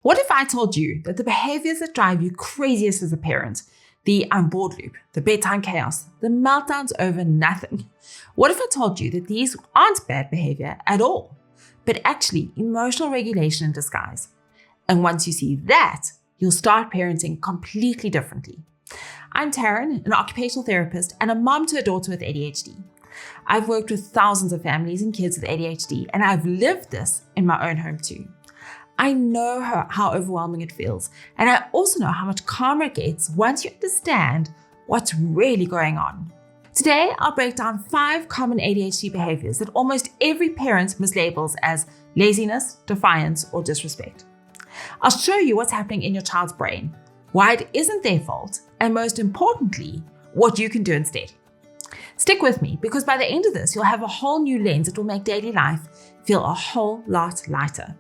What if I told you that the behaviors that drive you craziest as a parent, the I'm bored loop, the bedtime chaos, the meltdowns over nothing, what if I told you that these aren't bad behavior at all, but actually emotional regulation in disguise? And once you see that, you'll start parenting completely differently. I'm Taryn, an occupational therapist and a mom to a daughter with ADHD. I've worked with thousands of families and kids with ADHD, and I've lived this in my own home too. I know how overwhelming it feels, and I also know how much calmer it gets once you understand what's really going on. Today, I'll break down 5 common ADHD behaviors that almost every parent mislabels as laziness, defiance, or disrespect. I'll show you what's happening in your child's brain, why it isn't their fault, and most importantly, what you can do instead. Stick with me, because by the end of this, you'll have a whole new lens that will make daily life feel a whole lot lighter.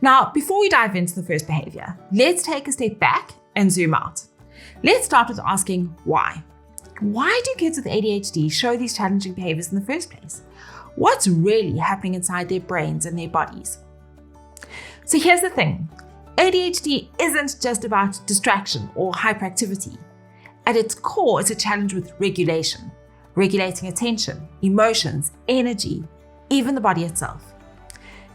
Now, before we dive into the first behavior, let's take a step back and zoom out. Let's start with asking why. Why do kids with ADHD show these challenging behaviors in the first place? What's really happening inside their brains and their bodies? So here's the thing. ADHD isn't just about distraction or hyperactivity. At its core, it's a challenge with regulation, regulating attention, emotions, energy, even the body itself.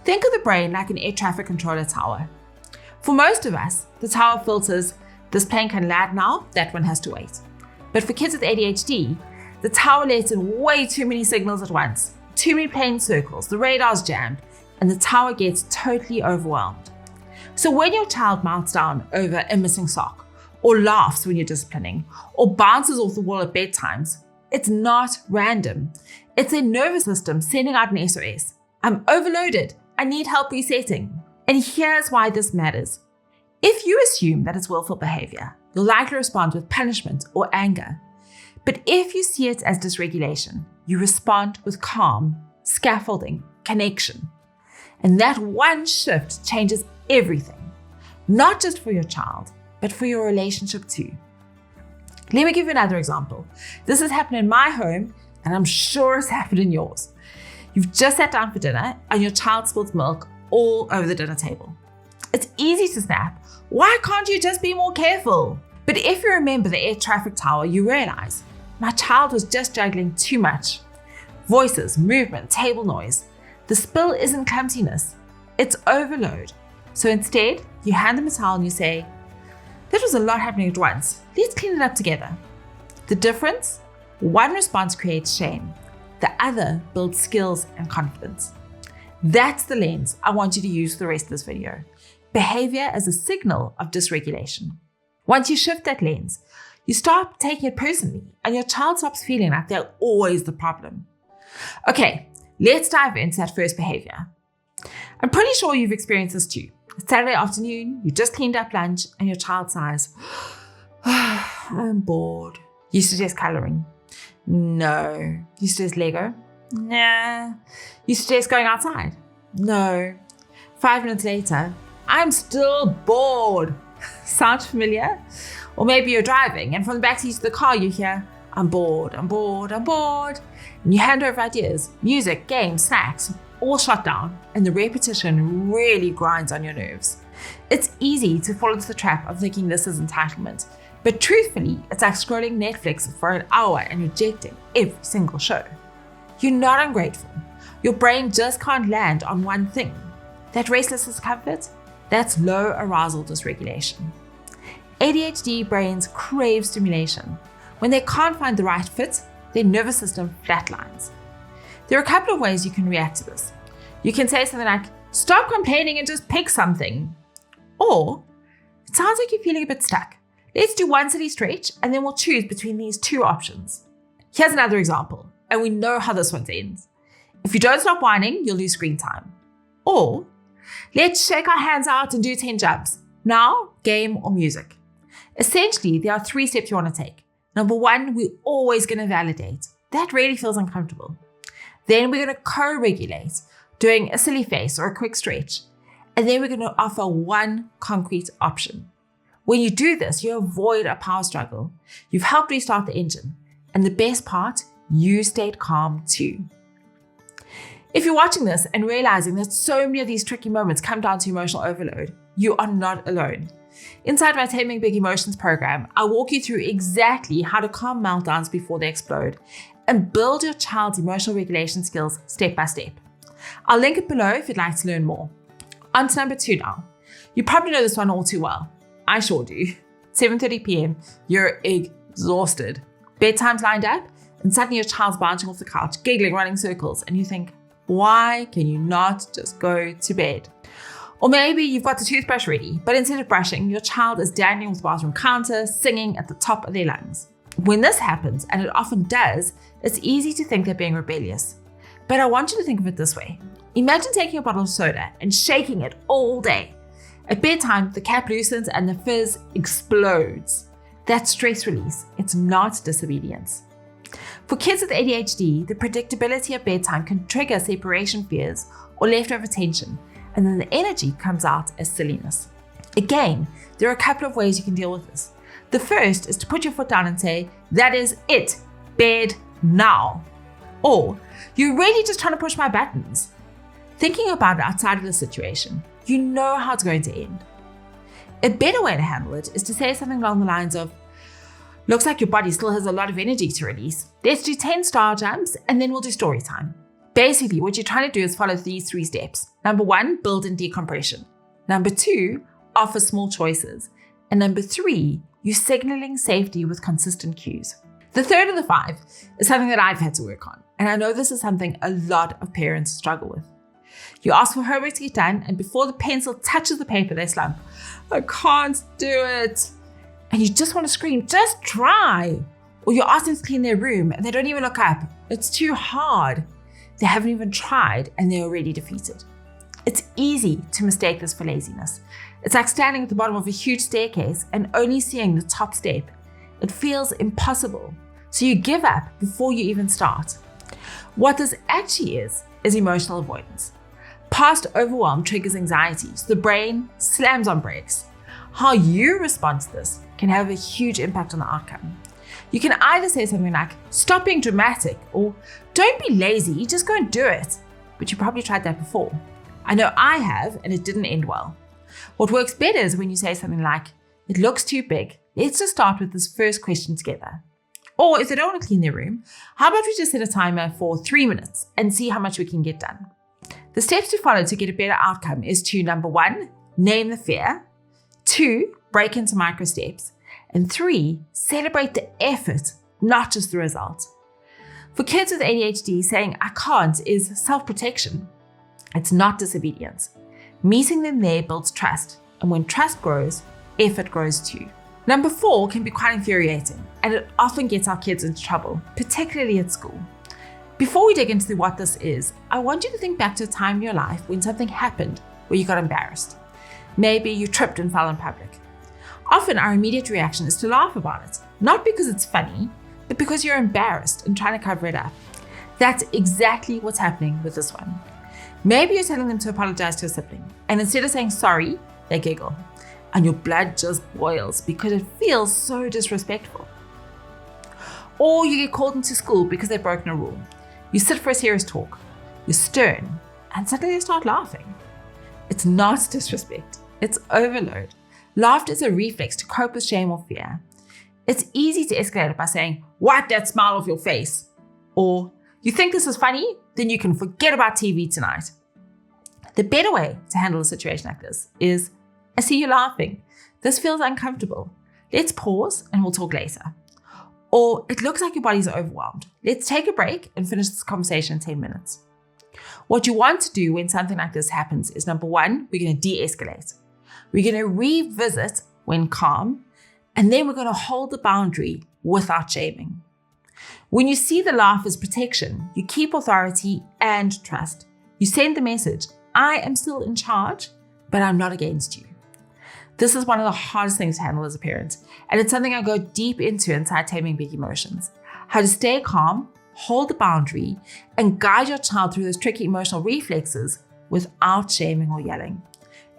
Think of the brain like an air traffic controller tower. For most of us, the tower filters, this plane can land now, that one has to wait. But for kids with ADHD, the tower lets in way too many signals at once, too many plane circles, the radar's jammed, and the tower gets totally overwhelmed. So when your child melts down over a missing sock, or laughs when you're disciplining, or bounces off the wall at bedtimes, it's not random. It's their nervous system sending out an SOS. I'm overloaded. I need help resetting. And here's why this matters. If you assume that it's willful behavior, you'll likely respond with punishment or anger. But if you see it as dysregulation, you respond with calm, scaffolding, connection. And that one shift changes everything, not just for your child, but for your relationship too. Let me give you another example. This has happened in my home, and I'm sure it's happened in yours. You've just sat down for dinner and your child spills milk all over the dinner table. It's easy to snap. Why can't you just be more careful? But if you remember the air traffic tower, you realize my child was just juggling too much. Voices, movement, table noise. The spill isn't clumsiness, it's overload. So instead, you hand them a towel and you say, that was a lot happening at once. Let's clean it up together. The difference? One response creates shame. The other builds skills and confidence. That's the lens I want you to use for the rest of this video. Behavior as a signal of dysregulation. Once you shift that lens, you start taking it personally and your child stops feeling like they're always the problem. Okay, let's dive into that first behavior. I'm pretty sure you've experienced this too. It's Saturday afternoon, you just cleaned up lunch and your child sighs, I'm bored. You suggest coloring. No. You suggest Lego? Nah. You suggest going outside? No. 5 minutes later, I'm still bored. Sound familiar? Or maybe you're driving and from the backseat of the car you hear, I'm bored, I'm bored, I'm bored. And you hand over ideas, music, games, snacks, all shut down, and the repetition really grinds on your nerves. It's easy to fall into the trap of thinking this is entitlement. But truthfully, it's like scrolling Netflix for an hour and rejecting every single show. You're not ungrateful. Your brain just can't land on one thing. That restless discomfort, that's low arousal dysregulation. ADHD brains crave stimulation. When they can't find the right fit, their nervous system flatlines. There are a couple of ways you can react to this. You can say something like, stop complaining and just pick something. Or, it sounds like you're feeling a bit stuck. Let's do one silly stretch and then we'll choose between these 2 options. Here's another example, and we know how this one ends. If you don't stop whining, you'll lose screen time. Or, let's shake our hands out and do 10 jumps. Now, game or music. Essentially, there are 3 steps you want to take. Number 1, we're always going to validate. That really feels uncomfortable. Then we're going to co-regulate, doing a silly face or a quick stretch. And then we're going to offer one concrete option. When you do this, you avoid a power struggle. You've helped restart the engine. And the best part, you stayed calm too. If you're watching this and realizing that so many of these tricky moments come down to emotional overload, you are not alone. Inside my Taming Big Emotions program, I'll walk you through exactly how to calm meltdowns before they explode and build your child's emotional regulation skills step by step. I'll link it below if you'd like to learn more. On to number 2 now. You probably know this one all too well. I sure do. 7:30 p.m, you're exhausted. Bedtime's lined up, and suddenly your child's bouncing off the couch, giggling, running circles, and you think, why can you not just go to bed? Or maybe you've got the toothbrush ready, but instead of brushing, your child is dangling off the bathroom counter, singing at the top of their lungs. When this happens, and it often does, it's easy to think they're being rebellious. But I want you to think of it this way. Imagine taking a bottle of soda and shaking it all day. At bedtime, the cap loosens and the fizz explodes. That's stress release. It's not disobedience. For kids with ADHD, the predictability of bedtime can trigger separation fears or leftover tension, and then the energy comes out as silliness. Again, there are a couple of ways you can deal with this. The first is to put your foot down and say, that is it, bed now. Or, you're really just trying to push my buttons. Thinking about it outside of the situation, you know how it's going to end. A better way to handle it is to say something along the lines of, looks like your body still has a lot of energy to release. Let's do 10 star jumps and then we'll do story time. Basically, what you're trying to do is follow these 3 steps. Number 1, build in decompression. Number 2, offer small choices. And number 3, you're signaling safety with consistent cues. The third of the 5 is something that I've had to work on. And I know this is something a lot of parents struggle with. You ask for homework to get done, and before the pencil touches the paper, they slump. I can't do it. And you just want to scream, just try. Or you ask them to clean their room and they don't even look up. It's too hard. They haven't even tried and they're already defeated. It's easy to mistake this for laziness. It's like standing at the bottom of a huge staircase and only seeing the top step. It feels impossible. So you give up before you even start. What this actually is emotional avoidance. Past overwhelm triggers anxiety, so the brain slams on brakes. How you respond to this can have a huge impact on the outcome. You can either say something like, stop being dramatic, or don't be lazy, just go and do it. But you probably tried that before. I know I have, and it didn't end well. What works better is when you say something like, it looks too big. Let's just start with this first question together. Or if they don't want to clean their room, how about we just set a timer for 3 minutes and see how much we can get done? The steps to follow to get a better outcome is to, number 1, name the fear. 2, break into micro steps. And 3, celebrate the effort, not just the result. For kids with ADHD, saying I can't is self-protection. It's not disobedience. Meeting them there builds trust. And when trust grows, effort grows too. Number 4 can be quite infuriating, and it often gets our kids into trouble, particularly at school. Before we dig into what this is, I want you to think back to a time in your life when something happened where you got embarrassed. Maybe you tripped and fell in public. Often our immediate reaction is to laugh about it, not because it's funny, but because you're embarrassed and trying to cover it up. That's exactly what's happening with this one. Maybe you're telling them to apologize to a sibling, and instead of saying sorry, they giggle, and your blood just boils because it feels so disrespectful. Or you get called into school because they've broken a rule. You sit for a serious talk, you're stern, and suddenly they start laughing. It's not disrespect, it's overload. Laughter is a reflex to cope with shame or fear. It's easy to escalate it by saying, wipe that smile off your face. Or, you think this is funny? Then you can forget about TV tonight. The better way to handle a situation like this is, I see you laughing. This feels uncomfortable. Let's pause and we'll talk later. Or, it looks like your body's overwhelmed. Let's take a break and finish this conversation in 10 minutes. What you want to do when something like this happens is, number 1, we're going to de-escalate. We're going to revisit when calm, and then we're going to hold the boundary without shaming. When you see the laugh as protection, you keep authority and trust. You send the message, I am still in charge, but I'm not against you. This is one of the hardest things to handle as a parent, and it's something I go deep into inside Taming Big Emotions. How to stay calm, hold the boundary, and guide your child through those tricky emotional reflexes without shaming or yelling.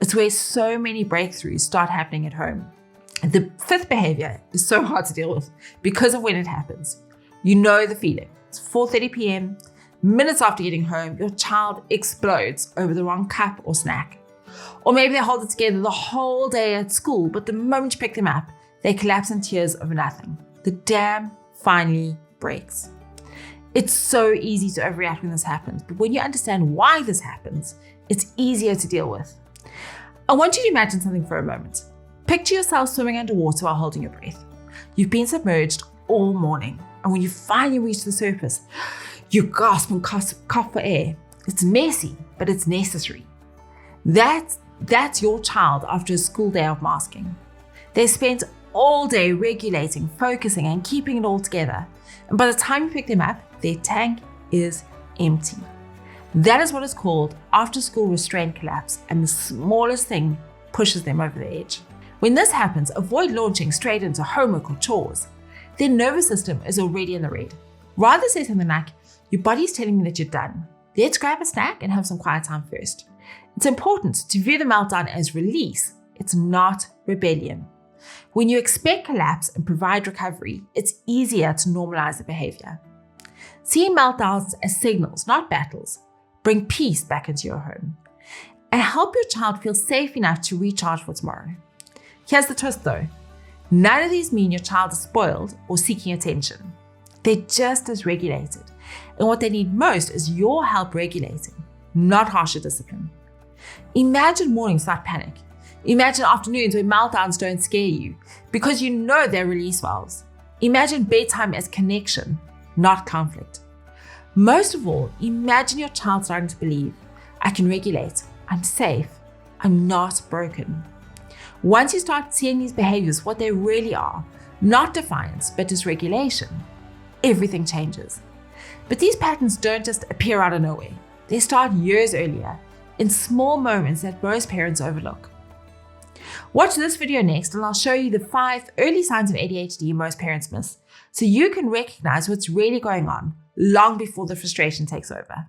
It's where so many breakthroughs start happening at home. The 5th behavior is so hard to deal with because of when it happens. You know the feeling. It's 4:30 p.m. Minutes after getting home, your child explodes over the wrong cup or snack. Or maybe they hold it together the whole day at school, but the moment you pick them up, they collapse in tears over nothing. The dam finally breaks. It's so easy to overreact when this happens, but when you understand why this happens, it's easier to deal with. I want you to imagine something for a moment. Picture yourself swimming underwater while holding your breath. You've been submerged all morning, and when you finally reach the surface, you gasp and cough for air. It's messy, but it's necessary. That's your child after a school day of masking. They spent all day regulating, focusing, and keeping it all together. And by the time you pick them up, their tank is empty. That is what is called after-school restraint collapse, and the smallest thing pushes them over the edge. When this happens, avoid launching straight into homework or chores. Their nervous system is already in the red. Rather say something like, your body's telling me that you're done. Let's grab a snack and have some quiet time first. It's important to view the meltdown as release. It's not rebellion. When you expect collapse and provide recovery, it's easier to normalize the behavior. See meltdowns as signals, not battles. Bring peace back into your home. And help your child feel safe enough to recharge for tomorrow. Here's the twist though. None of these mean your child is spoiled or seeking attention. They're just dysregulated. And what they need most is your help regulating, not harsher discipline. Imagine mornings without panic. Imagine afternoons where meltdowns don't scare you because you know they're release valves. Imagine bedtime as connection, not conflict. Most of all, imagine your child starting to believe, I can regulate, I'm safe, I'm not broken. Once you start seeing these behaviors what they really are, not defiance, but dysregulation, everything changes. But these patterns don't just appear out of nowhere. They start years earlier, in small moments that most parents overlook. Watch this video next and I'll show you the 5 early signs of ADHD most parents miss, so you can recognize what's really going on long before the frustration takes over.